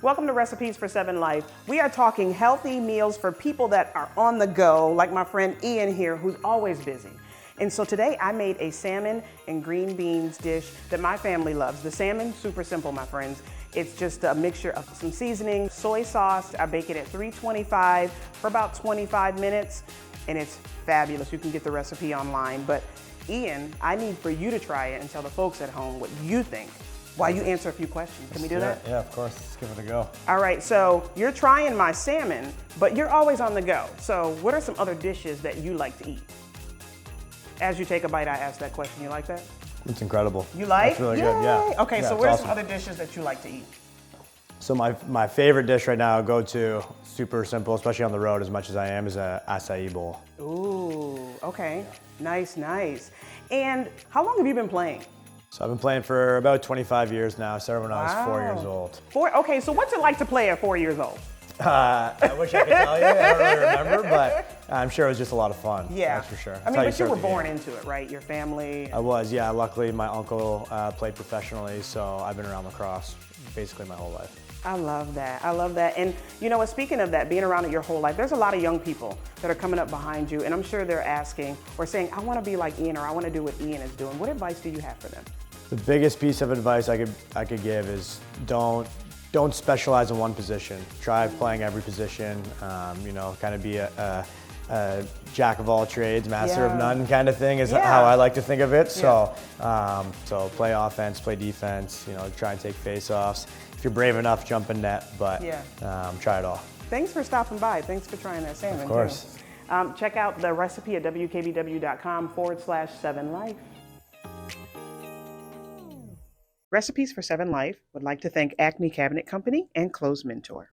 Welcome to Recipes for 7 Life. We are talking healthy meals for people that are on the go, like my friend Ian here, who's always busy. And so today I made a salmon and green beans dish that my family loves. The salmon, super simple, my friends. It's just a mixture of some seasoning, soy sauce. I bake it at 325 for about 25 minutes, and it's fabulous. You can get the recipe online. But Ian, I need for you to try it and tell the folks at home what you think while you answer a few questions. Can we do that? Yeah, of course. Let's give it a go. All right, so you're trying my salmon, but you're always on the go. So what are some other dishes that you like to eat? As you take a bite, I ask that question. You like that? It's incredible. You like? It's really Yay. good, yeah. Okay, yeah, so what are awesome. some other dishes that you like to eat? So my favorite dish right now, go to, super simple, especially on the road as much as I am, is a acai bowl. Ooh, okay. Nice, nice. And how long have you been playing? So I've been playing for about 25 years now. Started when I was 4 years old. Okay, so what's it like to play at 4 years old? I wish I could tell you. I don't really remember, but I'm sure it was just a lot of fun. Yeah, That's for sure. I mean, but you were born into it, right? Your family. I was, yeah. Luckily, my uncle played professionally, so I've been around lacrosse basically my whole life. I love that. I love that. And you know what, speaking of that, being around it your whole life, there's a lot of young people that are coming up behind you, and I'm sure they're asking or saying, I want to be like Ian, or I want to do what Ian is doing. What advice do you have for them? The biggest piece of advice I could give is don't specialize in one position. Try playing every position. You know, kind of be a jack of all trades, master of none kind of thing is how I like to think of it. So, so play offense, play defense. You know, try and take face-offs. If you're brave enough, jump in net. But try it all. Thanks for stopping by. Thanks for trying that salmon. Of course. Too. Check out the recipe at wkbw.com/7life. Recipes for 7 Life would like to thank Acme Cabinet Company and Clothes Mentor.